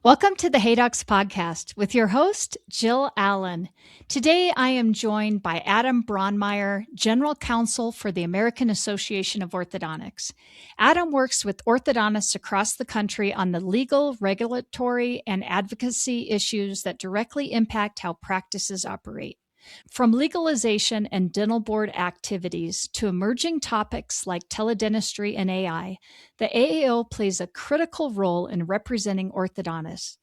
Welcome to the Hey Docs podcast with your host, Jill Allen. Today, I am joined by Adam Braundmeier, General Counsel for the American Association of Orthodontics. Adam works with orthodontists across the country on the legal, regulatory, and advocacy issues that directly impact how practices operate. From legalization and dental board activities to emerging topics like teledentistry and AI, the AAO plays a critical role in representing orthodontists.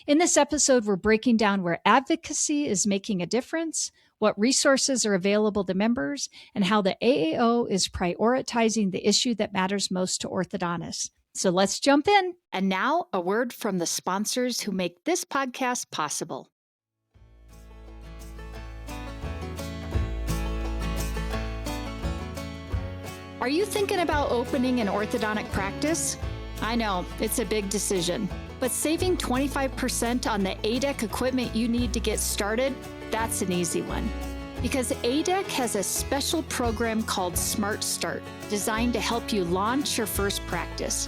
In this episode, we're breaking down where advocacy is making a difference, what resources are available to members, and how the AAO is prioritizing the issue that matters most to orthodontists. So let's jump in. And now, a word from the sponsors who make this podcast possible. Are you thinking about opening an orthodontic practice? I know, it's a big decision, but saving 25% on the ADEC equipment you need to get started, that's an easy one. Because ADEC has a special program called Smart Start, designed to help you launch your first practice.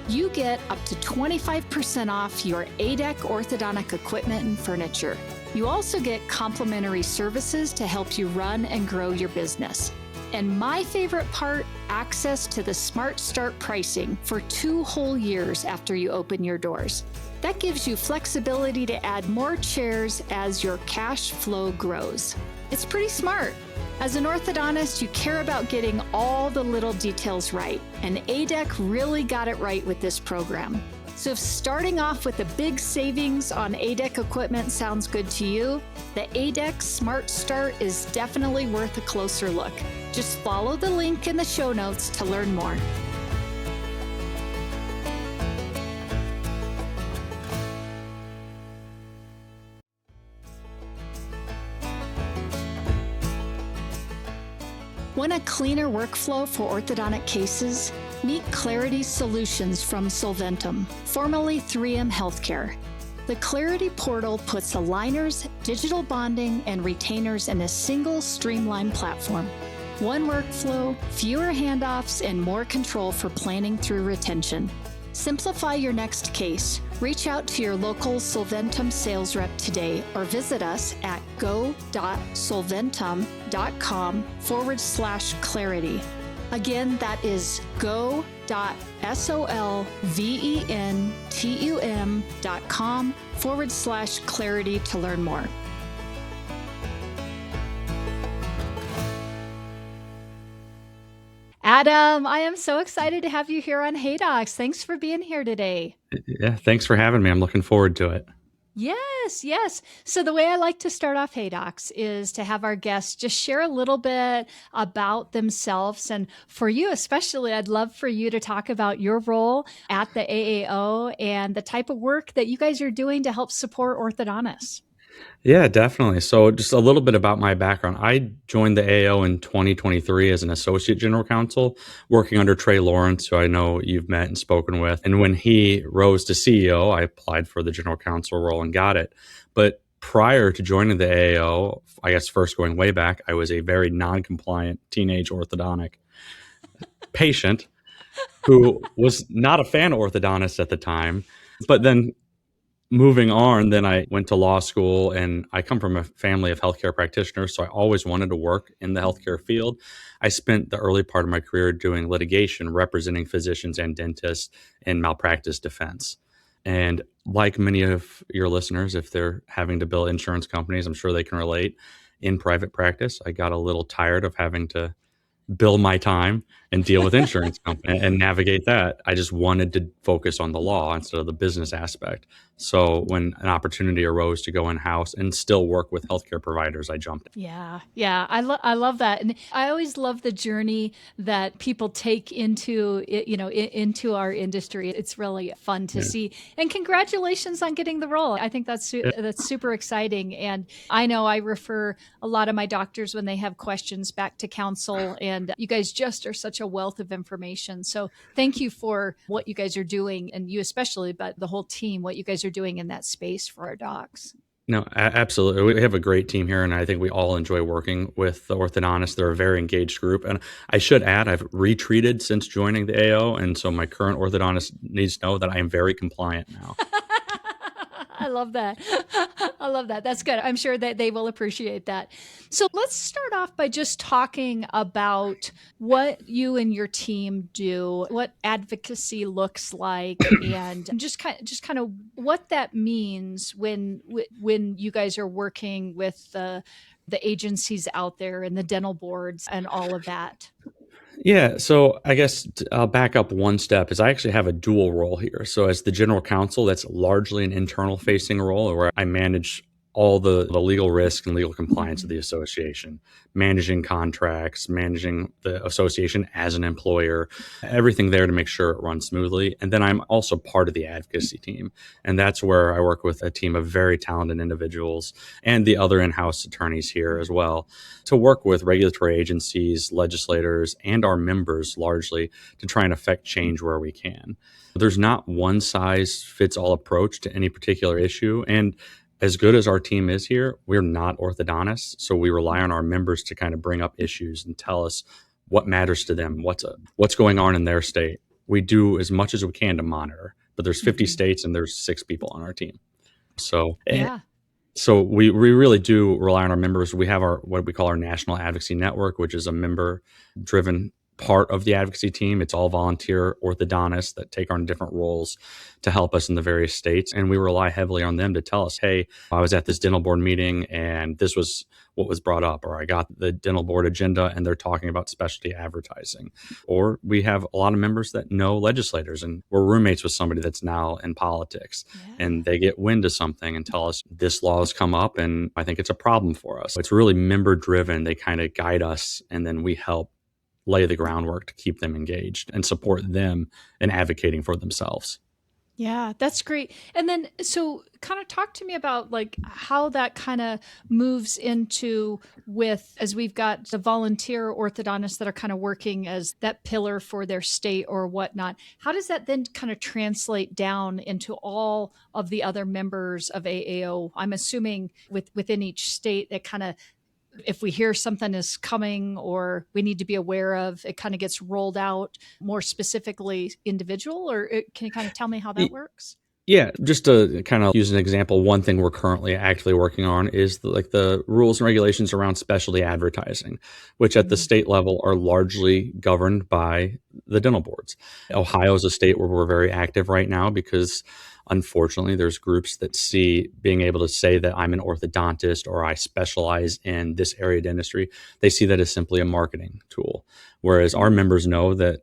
You get up to 25% off your ADEC orthodontic equipment and furniture. You also get complimentary services to help you run and grow your business. And my favorite part, access to the Smart Start pricing for 2 whole years after you open your doors. That gives you flexibility to add more chairs as your cash flow grows. It's pretty smart. As an orthodontist, you care about getting all the little details right, and ADEC really got it right with this program. So if starting off with a big savings on ADEC equipment sounds good to you, the ADEC Smart Start is definitely worth a closer look. Just follow the link in the show notes to learn more. Want a cleaner workflow for orthodontic cases? Meet Clarity Solutions from Solventum, formerly 3M Healthcare. The Clarity portal puts aligners, digital bonding, and retainers in a single streamlined platform. One workflow, fewer handoffs, and more control for planning through retention. Simplify your next case. Reach out to your local Solventum sales rep today or visit us at go.solventum.com/clarity. Again, that is go.solventum.com/clarity to learn more. Adam, I am so excited to have you here on Hey Docs. Thanks for being here today. Yeah, thanks for having me. I'm looking forward to it. Yes. So the way I like to start off Hey Docs is to have our guests just share a little bit about themselves. And for you especially, I'd love for you to talk about your role at the AAO and the type of work that you guys are doing to help support orthodontists. Yeah, definitely. So just a little bit about my background. I joined the AAO in 2023 as an associate general counsel, working under Trey Lawrence, who I know you've met and spoken with. And when he rose to CEO, I applied for the general counsel role and got it. But prior to joining the AAO, I guess first going way back, I was a very non-compliant teenage orthodontic patient who was not a fan of orthodontists at the time. But then moving on, then I went to law school, and I come from a family of healthcare practitioners, so I always wanted to work in the healthcare field. I spent the early part of my career doing litigation, representing physicians and dentists in malpractice defense. And like many of your listeners, if they're having to bill insurance companies, I'm sure they can relate. In private practice, I got a little tired of having to bill my time and deal with insurance company and navigate that. I just wanted to focus on the law instead of the business aspect. So when an opportunity arose to go in-house and still work with healthcare providers, I jumped in. Yeah. I love that. And I always love the journey that people take into our industry. It's really fun to see. And congratulations on getting the role. I think that's super exciting. And I know I refer a lot of my doctors when they have questions back to counsel, and you guys just are such a wealth of information. So thank you for what you guys are doing, and you especially, but the whole team, what you guys are doing in that space for our docs. No, absolutely. We have a great team here, and I think we all enjoy working with the orthodontists. They're a very engaged group. And I should add, I've retreated since joining the AO, and so my current orthodontist needs to know that I am very compliant now. I love that. I love that. That's good. I'm sure that they will appreciate that. So let's start off by just talking about what you and your team do, what advocacy looks like, and just kind of what that means when you guys are working with the agencies out there and the dental boards and all of that. Yeah, so I guess I'll back up one step is I actually have a dual role here. So as the general counsel, that's largely an internal facing role where I manage all the legal risk and legal compliance of the association, managing contracts, managing the association as an employer, everything there to make sure it runs smoothly. And then I'm also part of the advocacy team. And that's where I work with a team of very talented individuals and the other in-house attorneys here as well to work with regulatory agencies, legislators, and our members largely to try and affect change where we can. There's not one size fits all approach to any particular issue. And as good as our team is here, we're not orthodontists. So we rely on our members to kind of bring up issues and tell us what matters to them, what's going on in their state. We do as much as we can to monitor, but there's 50 states and there's 6 people on our team. So Yeah. So we really do rely on our members. We have our what we call our National Advocacy Network, which is a member-driven part of the advocacy team. It's all volunteer orthodontists that take on different roles to help us in the various states. And we rely heavily on them to tell us, hey, I was at this dental board meeting and this was what was brought up, or I got the dental board agenda and they're talking about specialty advertising. Or we have a lot of members that know legislators and we're roommates with somebody that's now in politics and they get wind of something and tell us this law has come up and I think it's a problem for us. It's really member driven. They kind of guide us and then we help lay the groundwork to keep them engaged and support them in advocating for themselves. Yeah, that's great. And then, so kind of talk to me about like how that kind of moves into with, as we've got the volunteer orthodontists that are kind of working as that pillar for their state or whatnot. How does that then kind of translate down into all of the other members of AAO? I'm assuming within each state, it kind of, if we hear something is coming or we need to be aware of, it kind of gets rolled out more specifically individual, or can you kind of tell me how that works? Yeah, just to kind of use an example, one thing we're currently actively working on is the rules and regulations around specialty advertising, which at the state level are largely governed by the dental boards. Ohio is a state where we're very active right now because unfortunately there's groups that see being able to say that I'm an orthodontist or I specialize in this area of dentistry. They see that as simply a marketing tool. Whereas our members know that,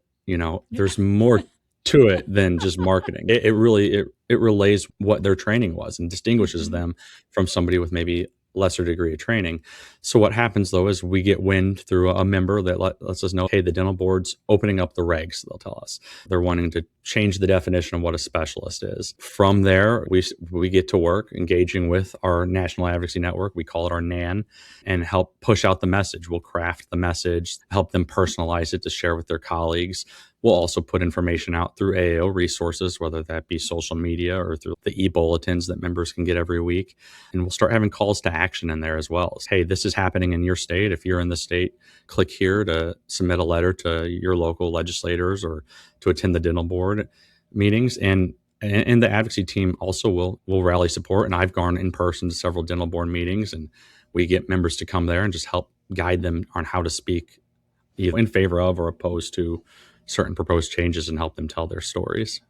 there's more to it than just marketing. It really relays what their training was and distinguishes them from somebody with maybe lesser degree of training. So what happens though is we get wind through a member that lets us know, hey, the dental board's opening up the regs. They'll tell us they're wanting to change the definition of what a specialist is. From there, we get to work engaging with our National Advocacy Network. We call it our NAN and help push out the message. We'll craft the message, help them personalize it to share with their colleagues. We'll also put information out through AAO resources, whether that be social media or through the e-bulletins that members can get every week. And we'll start having calls to action in there as well. Hey, this is happening in your state. If you're in the state, click here to submit a letter to your local legislators or to attend the dental board meetings. And the advocacy team also will rally support. And I've gone in person to several dental board meetings and we get members to come there and just help guide them on how to speak either in favor of or opposed to certain proposed changes and help them tell their stories.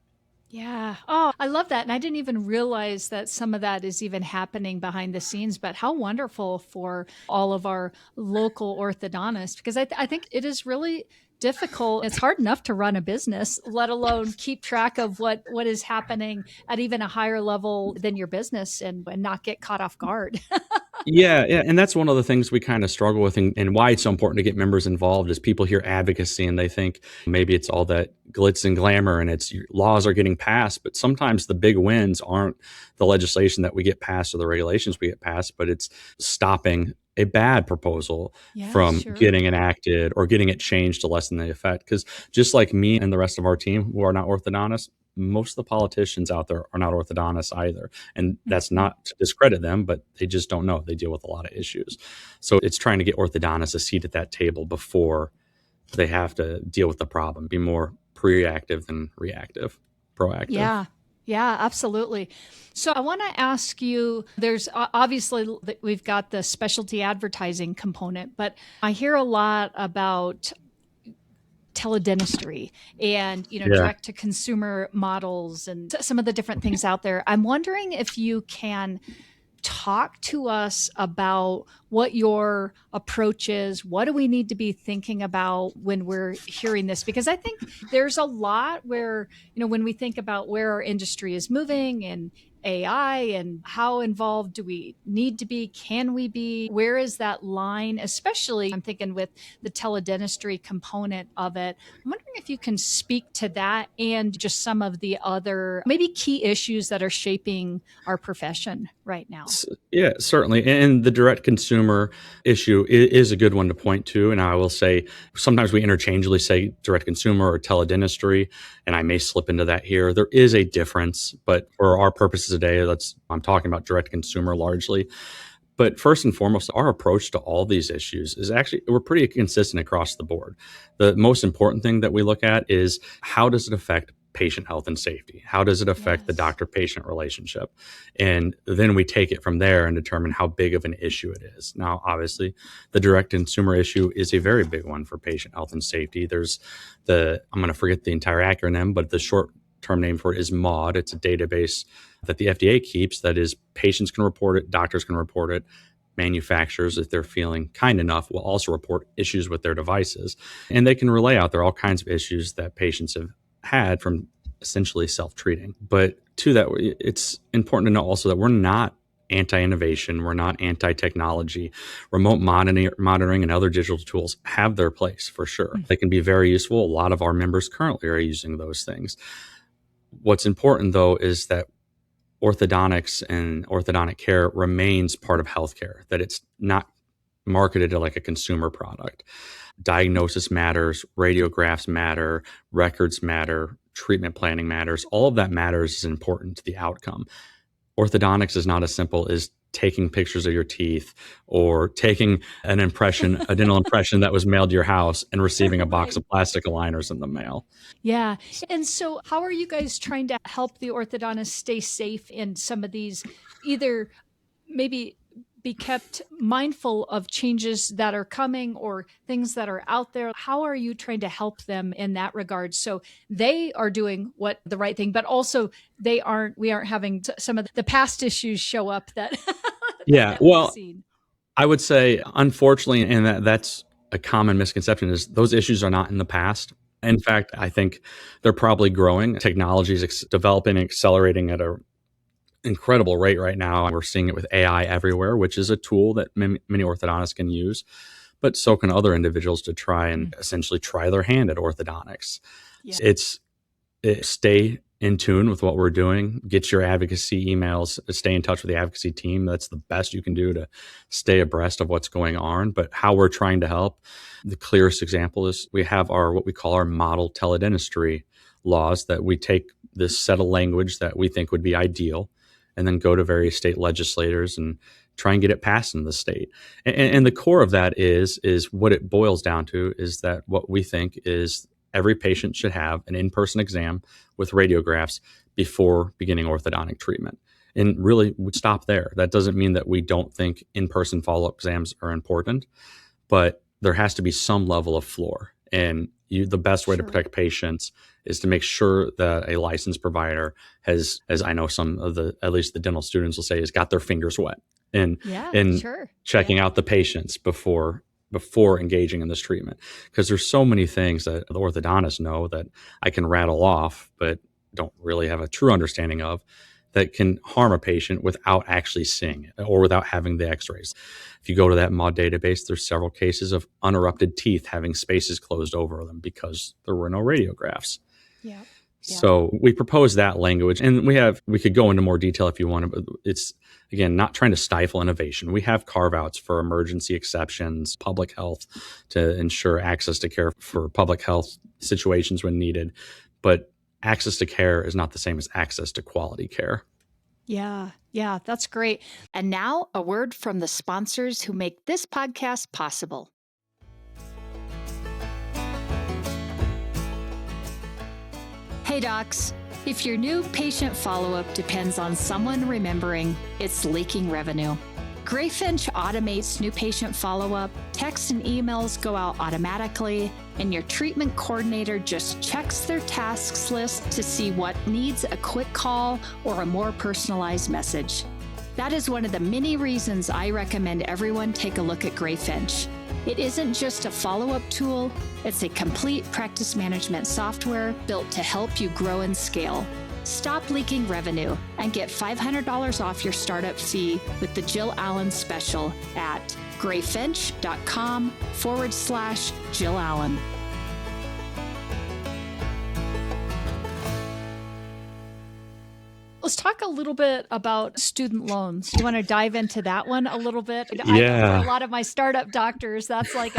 Yeah. Oh, I love that. And I didn't even realize that some of that is even happening behind the scenes, but how wonderful for all of our local orthodontists, because I think it is really difficult. It's hard enough to run a business, let alone keep track of what is happening at even a higher level than your business and not get caught off guard. Yeah. And that's one of the things we kind of struggle with and why it's so important to get members involved is people hear advocacy and they think maybe it's all that glitz and glamour and it's laws are getting passed. But sometimes the big wins aren't the legislation that we get passed or the regulations we get passed, but it's stopping a bad proposal from getting enacted or getting it changed to lessen the effect. Because just like me and the rest of our team who are not orthodontists, most of the politicians out there are not orthodontists either. And that's not to discredit them, but they just don't know. They deal with a lot of issues. So it's trying to get orthodontists a seat at that table before they have to deal with the problem, be more proactive than reactive, proactive. Yeah. Yeah, absolutely. So I want to ask you, there's obviously we've got the specialty advertising component, but I hear a lot about teledentistry and, Yeah. direct to consumer models and some of the different things out there. I'm wondering if you can talk to us about what your approach is. What do we need to be thinking about when we're hearing this? Because I think there's a lot where, when we think about where our industry is moving and AI and how involved do we need to be? Can we be? Where is that line? Especially, I'm thinking with the teledentistry component of it. I'm wondering if you can speak to that and just some of the other maybe key issues that are shaping our profession right now. Yeah, certainly. And the direct consumer issue is a good one to point to. And I will say sometimes we interchangeably say direct consumer or teledentistry, and I may slip into that here. There is a difference, but for our purposes today, I'm talking about direct consumer largely. But first and foremost, our approach to all these issues is actually we're pretty consistent across the board. The most important thing that we look at is how does it affect patient health and safety? How does it affect the Yes. doctor-patient relationship? And then we take it from there and determine how big of an issue it is. Now, obviously, the direct consumer issue is a very big one for patient health and safety. There's I'm going to forget the entire acronym, but the short term name for it is MAUD. It's a database that the FDA keeps that is patients can report it, doctors can report it, manufacturers, if they're feeling kind enough, will also report issues with their devices. And they can relay out there all kinds of issues that patients have had from essentially self-treating. But to that, it's important to know also that we're not anti-innovation. We're not anti-technology. Remote monitoring and other digital tools have their place for sure. They can be very useful. A lot of our members currently are using those things. What's important, though, is that orthodontics and orthodontic care remains part of healthcare, that it's not marketed like a consumer product. Diagnosis matters, radiographs matter, records matter, treatment planning matters. All of that matters is important to the outcome. Orthodontics is not as simple as taking pictures of your teeth or taking a dental impression that was mailed to your house and receiving a box Right. of plastic aligners in the mail. Yeah. And so, how are you guys trying to help the orthodontist stay safe in some of these, either maybe be kept mindful of changes that are coming or things that are out there? How are you trying to help them in that regard so they are doing what the right thing, but also we aren't having some of the past issues show up that Yeah, that we've well, seen? I would say, unfortunately, and that's a common misconception, is those issues are not in the past. In fact, I think they're probably growing. Technology is developing and accelerating at an incredible rate right now. We're seeing it with AI everywhere, which is a tool that many orthodontists can use, but so can other individuals to try and essentially try their hand at orthodontics. Yeah. Stay in tune with what we're doing. Get your advocacy emails. Stay in touch with the advocacy team. That's the best you can do to stay abreast of what's going on. But how we're trying to help, the clearest example is we have what we call our model teledentistry laws, that we take this set of language that we think would be ideal and then go to various state legislators and try and get it passed in the state. And the core of that is what it boils down to is that what we think is every patient should have an in-person exam with radiographs before beginning orthodontic treatment. And really, we stop there. That doesn't mean that we don't think in-person follow-up exams are important, but there has to be some level of floor. And the best way to Sure. protect patients is to make sure that a licensed provider has, as I know some of at least the dental students will say, has got their fingers wet and Yeah, and sure. checking Yeah. out the patients before engaging in this treatment. Because there's so many things that the orthodontists know that I can rattle off, but don't really have a true understanding of, that can harm a patient without actually seeing it or without having the x-rays. If you go to that MAUD database, there's several cases of unerupted teeth having spaces closed over them because there were no radiographs. Yeah. Yeah. So we propose that language, and we could go into more detail if you want, but it's, again, not trying to stifle innovation. We have carve outs for emergency exceptions, public health, to ensure access to care for public health situations when needed. But access to care is not the same as access to quality care. Yeah. Yeah. That's great. And now a word from the sponsors who make this podcast possible. Hey, docs. If your new patient follow-up depends on someone remembering, it's leaking revenue. Greyfinch automates new patient follow-up, texts and emails go out automatically, and your treatment coordinator just checks their tasks list to see what needs a quick call or a more personalized message. That is one of the many reasons I recommend everyone take a look at Greyfinch. It isn't just a follow-up tool, it's a complete practice management software built to help you grow and scale. Stop leaking revenue and get $500 off your startup fee with the Jill Allen special at greyfinch.com/Jill Allen. Let's talk a little bit about student loans. You want to dive into that one a little bit? I know for a lot of my startup doctors, that's like,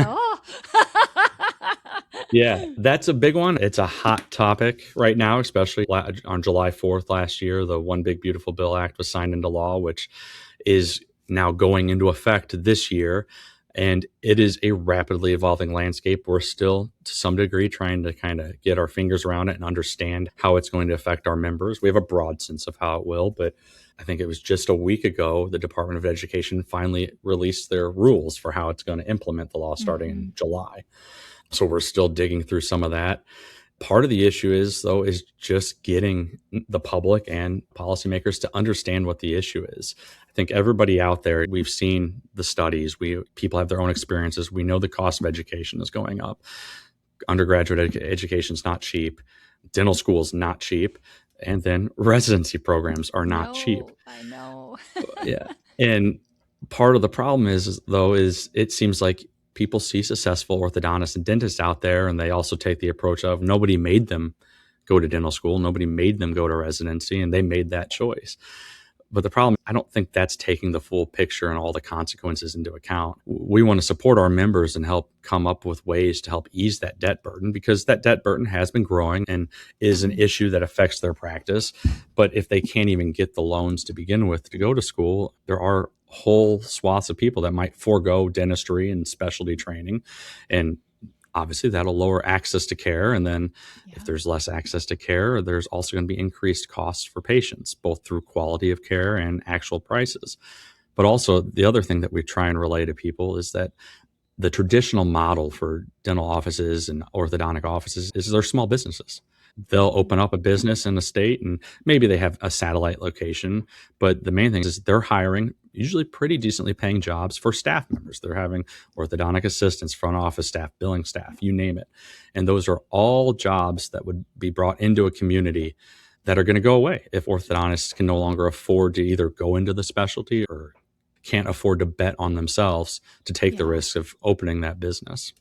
Yeah, that's a big one. It's a hot topic right now, especially on July 4th last year. The One Big Beautiful Bill Act was signed into law, which is now going into effect this year. And it is a rapidly evolving landscape. We're still, to some degree, trying to kind of get our fingers around it and understand how it's going to affect our members. We have a broad sense of how it will, but I think it was just a week ago, the Department of Education finally released their rules for how it's going to implement the law starting in July. So we're still digging through some of that. Part of the issue is just getting the public and policymakers to understand what the issue is. I think everybody out there, we've seen the studies, people have their own experiences. We know the cost of education is going up. Undergraduate education is not cheap. Dental school is not cheap. And then residency programs are not cheap. I know. Yeah. And part of the problem is it seems like people see successful orthodontists and dentists out there, and they also take the approach of nobody made them go to dental school. Nobody made them go to residency, and they made that choice. But the problem, I don't think that's taking the full picture and all the consequences into account. We want to support our members and help come up with ways to help ease that debt burden, because that debt burden has been growing and is an issue that affects their practice. But if they can't even get the loans to begin with to go to school, there are whole swaths of people that might forego dentistry and specialty training. And obviously that'll lower access to care. And then if there's less access to care, there's also going to be increased costs for patients, both through quality of care and actual prices. But also the other thing that we try and relay to people is that the traditional model for dental offices and orthodontic offices is they're small businesses. They'll open up a business in a state and maybe they have a satellite location. But the main thing is they're hiring usually pretty decently paying jobs for staff members. They're having orthodontic assistants, front office staff, billing staff, you name it. And those are all jobs that would be brought into a community that are going to go away if orthodontists can no longer afford to either go into the specialty or can't afford to bet on themselves to take the risk of opening that business.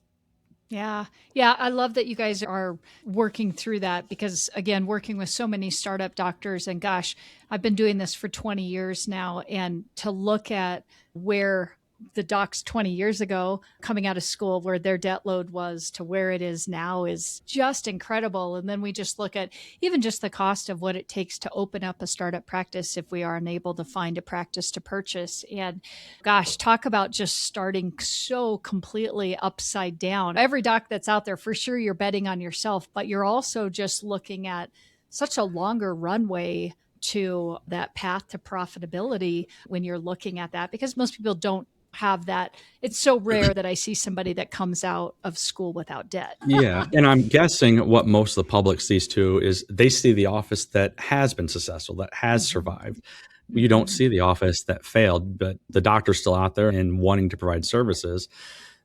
Yeah. Yeah. I love that you guys are working through that because, again, working with so many startup doctors, and gosh, I've been doing this for 20 years now. And to look at where the docs 20 years ago coming out of school, where their debt load was to where it is now, is just incredible. And then we just look at even just the cost of what it takes to open up a startup practice if we are unable to find a practice to purchase. And gosh, talk about just starting so completely upside down. Every doc that's out there, for sure, you're betting on yourself, but you're also just looking at such a longer runway to that path to profitability when you're looking at that, because most people don't have that. It's so rare that I see somebody that comes out of school without debt. Yeah. And I'm guessing what most of the public sees too is they see the office that has been successful, that has survived. You don't see the office that failed, but the doctor's still out there and wanting to provide services.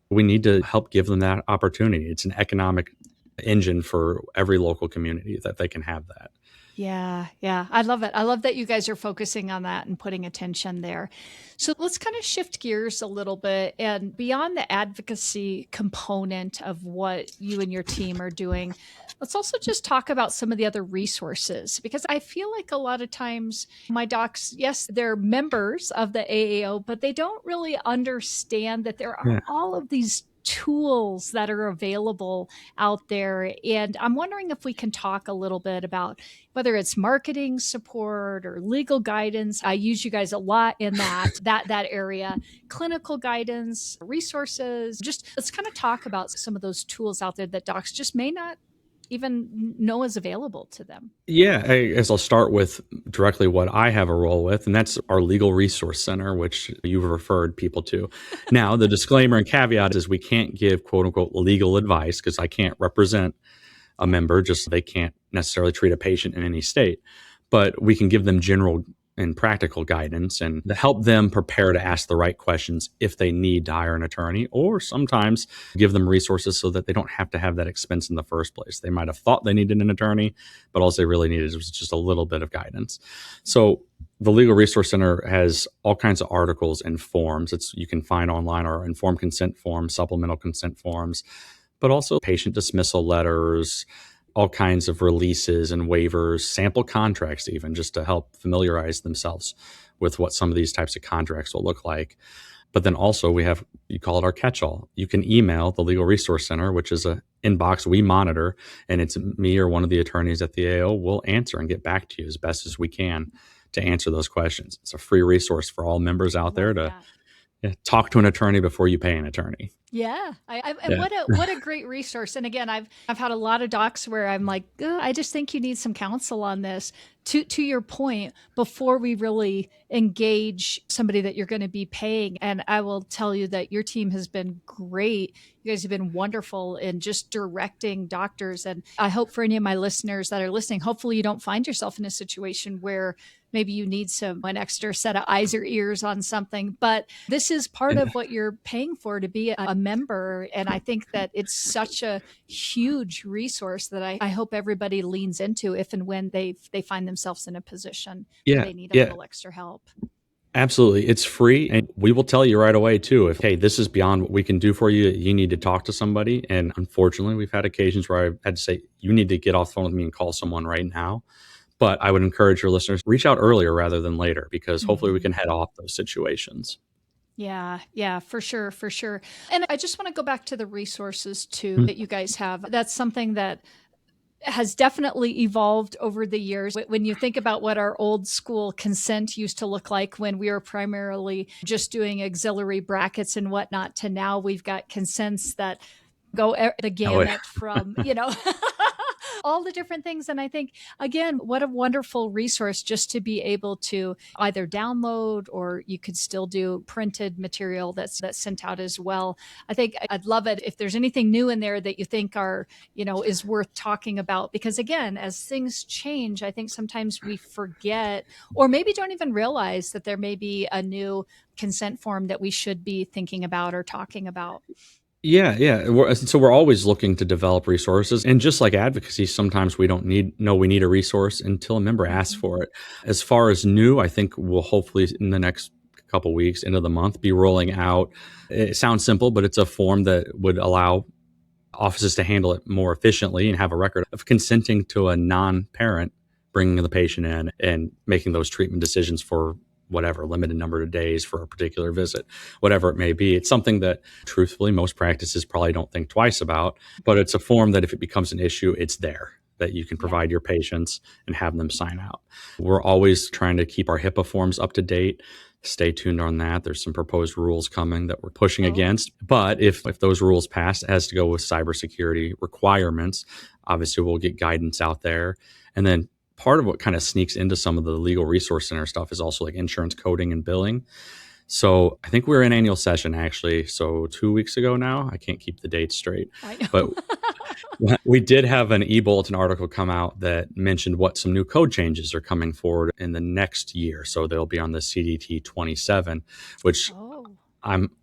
We need to help give them that opportunity. It's an economic engine for every local community that they can have that. Yeah. Yeah. I love it. I love that you guys are focusing on that and putting attention there. So let's kind of shift gears a little bit, and beyond the advocacy component of what you and your team are doing, let's also just talk about some of the other resources, because I feel like a lot of times my docs, yes, they're members of the AAO, but they don't really understand that there are all of these tools that are available out there. And I'm wondering if we can talk a little bit about whether it's marketing support or legal guidance. I use you guys a lot in that area, clinical guidance, resources. Just let's kind of talk about some of those tools out there that docs just may not even know is available to them? Yeah, I guess I'll start with directly what I have a role with, and that's our Legal Resource Center, which you've referred people to. Now, the disclaimer and caveat is we can't give quote unquote legal advice because I can't represent a member, just they can't necessarily treat a patient in any state. But we can give them general and practical guidance and help them prepare to ask the right questions if they need to hire an attorney, or sometimes give them resources so that they don't have to have that expense in the first place. They might have thought they needed an attorney, but all they really needed was just a little bit of guidance. So the Legal Resource Center has all kinds of articles and forms. You can find online our informed consent forms, supplemental consent forms, but also patient dismissal letters, all kinds of releases and waivers, sample contracts, even just to help familiarize themselves with what some of these types of contracts will look like. But then also we have, you call it our catch-all. You can email the Legal Resource Center, which is an inbox we monitor, and it's me or one of the attorneys at the AAO will answer and get back to you as best as we can to answer those questions. It's a free resource for all members out there to talk to an attorney before you pay an attorney. Yeah. What a great resource. And again, I've had a lot of docs where I'm like, I just think you need some counsel on this. To your point, before we really engage somebody that you're going to be paying. And I will tell you that your team has been great. You guys have been wonderful in just directing doctors. And I hope for any of my listeners that are listening, hopefully you don't find yourself in a situation where maybe you need an extra set of eyes or ears on something, but this is part of what you're paying for to be a member. And I think that it's such a huge resource that I hope everybody leans into if and when they find themselves in a position where they need a little extra help. Absolutely. It's free. And we will tell you right away too, if, hey, this is beyond what we can do for you, you need to talk to somebody. And unfortunately, we've had occasions where I've had to say, you need to get off the phone with me and call someone right now. But I would encourage your listeners, reach out earlier rather than later, because hopefully we can head off those situations. Yeah, for sure. And I just want to go back to the resources too that you guys have. That's something that has definitely evolved over the years. When you think about what our old school consent used to look like when we were primarily just doing auxiliary brackets and whatnot, to now we've got consents that go the gamut from, all the different things. And I think, again, what a wonderful resource just to be able to either download, or you could still do printed material that's sent out as well. I think I'd love it if there's anything new in there that you think is worth talking about, because again, as things change, I think sometimes we forget, or maybe don't even realize that there may be a new consent form that we should be thinking about or talking about. Yeah. So we're always looking to develop resources. And just like advocacy, sometimes we don't know we need a resource until a member asks for it. As far as new, I think we'll hopefully in the next couple of weeks, end of the month, be rolling out. It sounds simple, but it's a form that would allow offices to handle it more efficiently and have a record of consenting to a non-parent bringing the patient in and making those treatment decisions for whatever limited number of days for a particular visit, whatever it may be. It's something that truthfully most practices probably don't think twice about, but it's a form that if it becomes an issue, it's there that you can provide your patients and have them sign out. We're always trying to keep our HIPAA forms up to date. Stay tuned on that. There's some proposed rules coming that we're pushing against. But if those rules pass, it has to go with cybersecurity requirements. Obviously, we'll get guidance out there. And then part of what kind of sneaks into some of the Legal Resource Center stuff is also like insurance coding and billing. So I think we're in annual session, actually. So 2 weeks ago now, I can't keep the dates straight. I know. But we did have an e-bulletin article come out that mentioned what some new code changes are coming forward in the next year. So they'll be on the CDT 27, which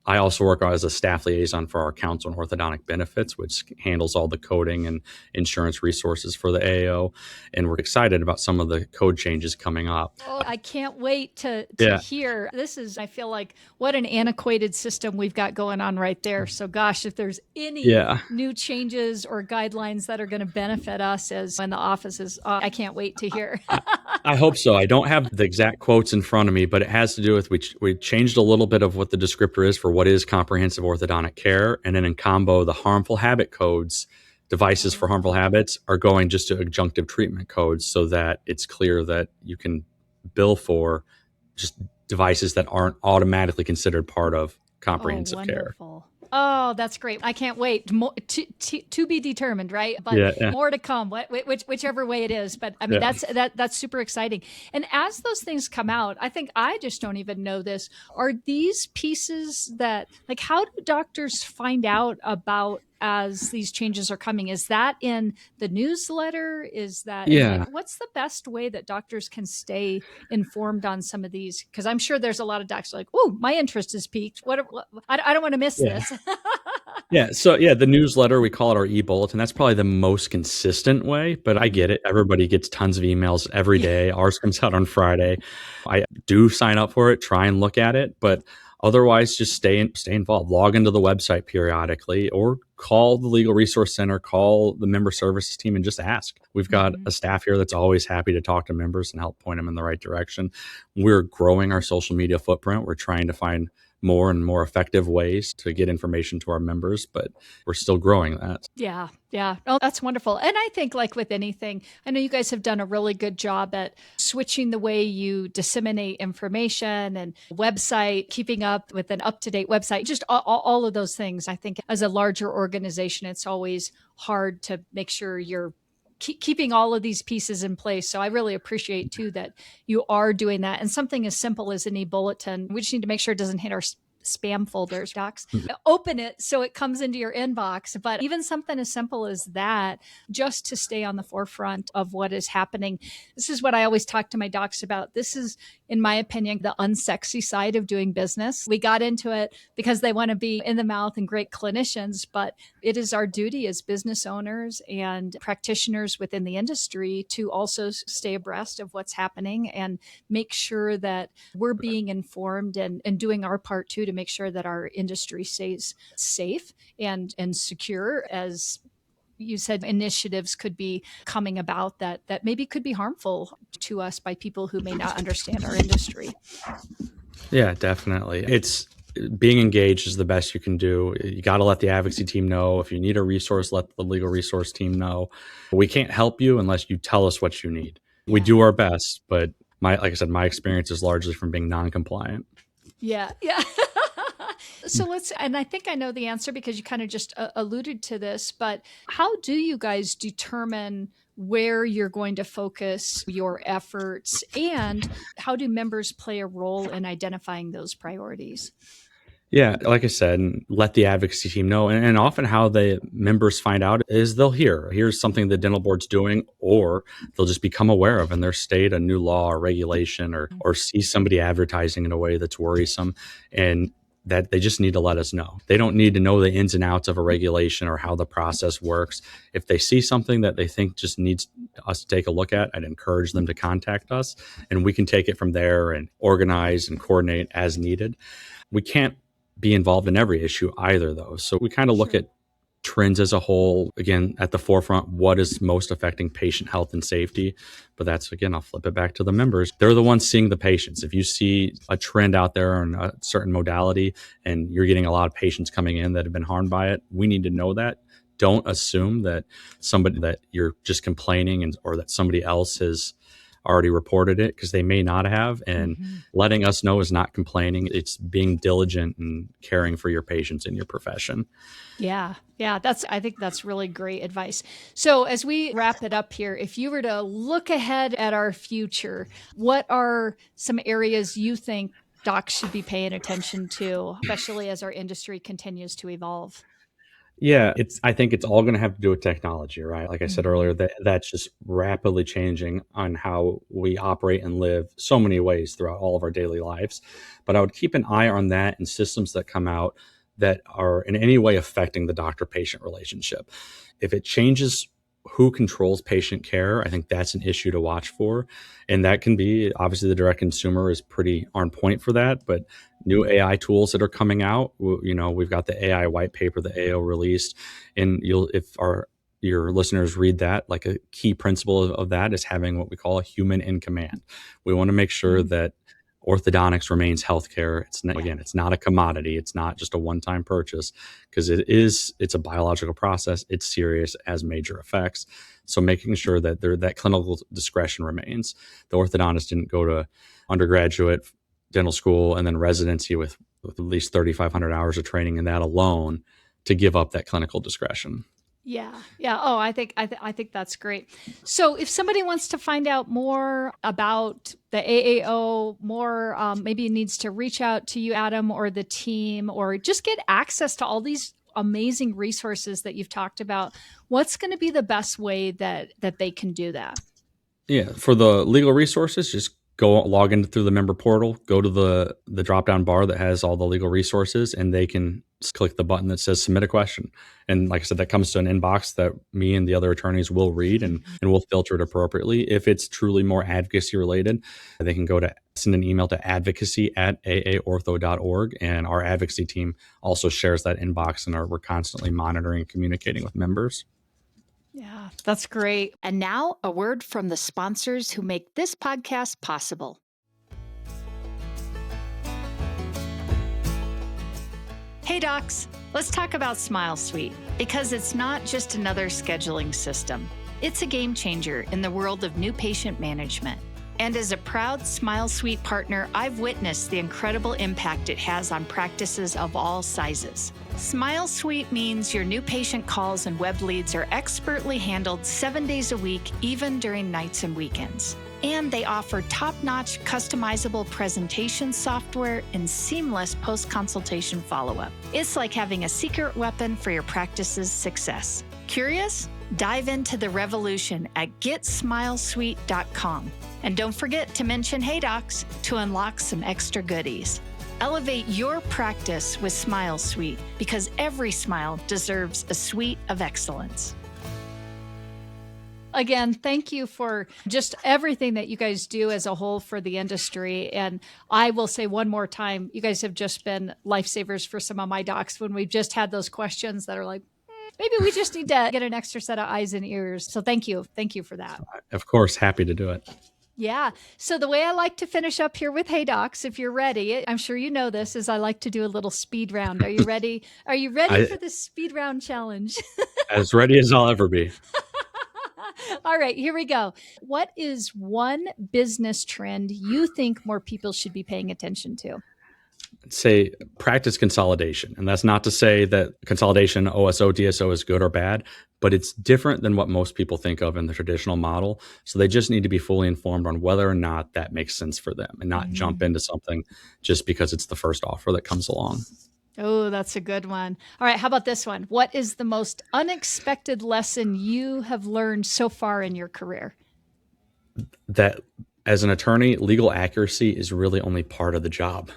I also work as a staff liaison for our Council on Orthodontic Benefits, which handles all the coding and insurance resources for the AAO. And we're excited about some of the code changes coming up. Oh, I can't wait to hear. This is, I feel like, what an antiquated system we've got going on right there. So gosh, if there's any new changes or guidelines that are going to benefit us as in the offices, I can't wait to hear. I hope so. I don't have the exact quotes in front of me, but it has to do with we changed a little bit of what the descriptor is for what is comprehensive orthodontic care. And then in combo, the harmful habit codes, devices for harmful habits, are going just to adjunctive treatment codes so that it's clear that you can bill for just devices that aren't automatically considered part of comprehensive care. Oh, that's great. I can't wait. More, to be determined, right? But Yeah, yeah, more to come, whichever way it is. But I mean, yeah. that's super exciting. And as those things come out, I think I just don't even know this. Are these pieces that, like, how do doctors find out about as these changes are coming? Is that in the newsletter? Is that, and like, Yeah. what's the best way that doctors can stay informed on some of these? Because I'm sure there's a lot of docs like, oh, my interest is piqued. What I don't want to miss Yeah. this. Yeah. So yeah, the newsletter, we call it our e-bulletin. That's probably the most consistent way, but I Mhm. get it. Everybody gets tons of emails every Yeah. day. Ours comes out on Friday. I do sign up for it, try and look at it, but otherwise just stay involved. Log into the website periodically or call the legal resource center, call the member services team and just ask. We've got Mhm. a staff here that's always happy to talk to members and help point them in the right direction. We're growing our social media footprint. We're trying to find more and more effective ways to get information to our members, but we're still growing that. Yeah, yeah. Oh, that's wonderful. And I think, like with anything, I know you guys have done a really good job at switching the way you disseminate information and website, keeping up with an up to date website, just all of those things. I think as a larger organization, it's always hard to make sure you're keeping all of these pieces in place. So I really appreciate too that you are doing that. And something as simple as an e-bulletin, we just need to make sure it doesn't hit our spam folders, docs. Open it so it comes into your inbox. But even something as simple as that, just to stay on the forefront of what is happening. This is what I always talk to my docs about. This is, in my opinion, the unsexy side of doing business. We got into it because they want to be in the mouth and great clinicians, but it is our duty as business owners and practitioners within the industry to also stay abreast of what's happening and make sure that we're being informed and doing our part too to make sure that our industry stays safe and secure. As you said, initiatives could be coming about that maybe could be harmful to us by people who may not understand our industry. Yeah, definitely. It's being engaged is the best you can do. You got to let the advocacy team know. If you need a resource, let the legal resource team know. We can't help you unless you tell us what you need. We Yeah. do our best, but like I said, my experience is largely from being non-compliant. Yeah. Yeah. So and I think I know the answer because you kind of just alluded to this, but how do you guys determine where you're going to focus your efforts and how do members play a role in identifying those priorities? Yeah, like I said, and let the advocacy team know. And often how the members find out is they'll here's something the dental board's doing, or they'll just become aware of in their state a new law or regulation or see somebody advertising in a way that's worrisome. And that they just need to let us know. They don't need to know the ins and outs of a regulation or how the process works. If they see something that they think just needs us to take a look at, I'd encourage them to contact us and we can take it from there and organize and coordinate as needed. We can't be involved in every issue either, though. So we kind of look Sure. at trends as a whole, again, at the forefront, what is most affecting patient health and safety. But that's, again, I'll flip it back to the members. They're the ones seeing the patients. If you see a trend out there in a certain modality and you're getting a lot of patients coming in that have been harmed by it, we need to know that. Don't assume that somebody that you're just complaining or that somebody else has already reported it, because they may not have. And Mhm. letting us know is not complaining. It's being diligent and caring for your patients in your profession. Yeah. Yeah. I think that's really great advice. So, as we wrap it up here, if you were to look ahead at our future, what are some areas you think docs should be paying attention to, especially as our industry continues to evolve? Yeah, I think it's all going to have to do with technology, right? Like I said earlier, Mhm. that's just rapidly changing on how we operate and live so many ways throughout all of our daily lives. But I would keep an eye on that and systems that come out that are in any way affecting the doctor-patient relationship. If it changes who controls patient care, I think that's an issue to watch for. And that can be, obviously, the direct consumer is pretty on point for that, but new AI tools that are coming out. We've got the AI white paper that AO released, and if your listeners read that, like a key principle of that is having what we call a human in command. We want to make sure Mhm. that orthodontics remains healthcare. It's not, Yeah. again, it's not a commodity. It's not just a one-time purchase, because it's a biological process. It's serious, as major effects. So making sure that that clinical discretion remains. The orthodontist didn't go to undergraduate dental school and then residency with with at least 3,500 hours of training in that alone to give up that clinical discretion. Yeah. Yeah. Oh, I think that's great. So if somebody wants to find out more about the AAO, more maybe needs to reach out to you, Adam, or the team, or just get access to all these amazing resources that you've talked about, what's going to be the best way that they can do that? Yeah, for the legal resources, just go log in through the member portal, go to the drop down bar that has all the legal resources, and they can just click the button that says submit a question. And like I said, that comes to an inbox that me and the other attorneys will read, and we'll filter it appropriately. If it's truly more advocacy related, they can send an email to advocacy@aaortho.org, and our advocacy team also shares that inbox, and we're constantly monitoring and communicating with members. Yeah, that's great. And now a word from the sponsors who make this podcast possible. Hey docs, let's talk about Smile Suite, because it's not just another scheduling system. It's a game changer in the world of new patient management. And as a proud Smile Suite partner, I've witnessed the incredible impact it has on practices of all sizes. Smile Suite means your new patient calls and web leads are expertly handled 7 days a week, even during nights and weekends. And they offer top-notch customizable presentation software and seamless post-consultation follow-up. It's like having a secret weapon for your practice's success. Curious? Dive into the revolution at getsmilesuite.com. And don't forget to mention Hey Docs to unlock some extra goodies. Elevate your practice with Smile Suite, because every smile deserves a suite of excellence. Again, thank you for just everything that you guys do as a whole for the industry. And I will say one more time, you guys have just been lifesavers for some of my docs when we've just had those questions that are like, maybe we just need to get an extra set of eyes and ears. So thank you. Thank you for that. Of course, happy to do it. Yeah. So the way I like to finish up here with Hey Docs, if you're ready, I'm sure you know this, is I like to do a little speed round. Are you ready? Are you ready for this speed round challenge? As ready as I'll ever be. All right, here we go. What is one business trend you think more people should be paying attention to? Say practice consolidation. And that's not to say that consolidation, OSO, DSO is good or bad, but it's different than what most people think of in the traditional model. So they just need to be fully informed on whether or not that makes sense for them, and not jump into something just because it's the first offer that comes along. Oh, that's a good one. All right, how about this one? What is the most unexpected lesson you have learned so far in your career? That as an attorney, legal accuracy is really only part of the job.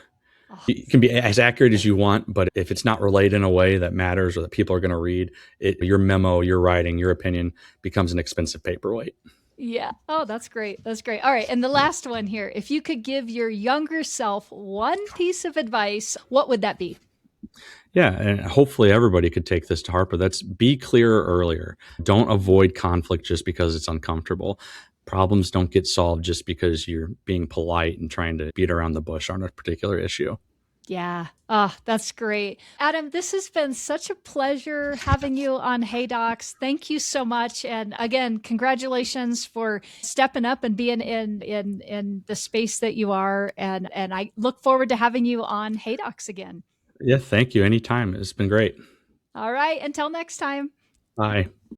You can be as accurate as you want, but if it's not relayed in a way that matters or that people are going to read, your memo, your writing, your opinion becomes an expensive paperweight. Yeah. Oh, that's great. That's great. All right. And the last one here, if you could give your younger self one piece of advice, what would that be? Yeah, and hopefully everybody could take this to heart, but that's be clearer earlier. Don't avoid conflict just because it's uncomfortable. Problems don't get solved just because you're being polite and trying to beat around the bush on a particular issue. Yeah. Oh, that's great. Adam, this has been such a pleasure having you on Hey Docs. Thank you so much. And again, congratulations for stepping up and being in the space that you are. And I look forward to having you on Hey Docs again. Yeah, thank you. Anytime. It's been great. All right. Until next time. Bye.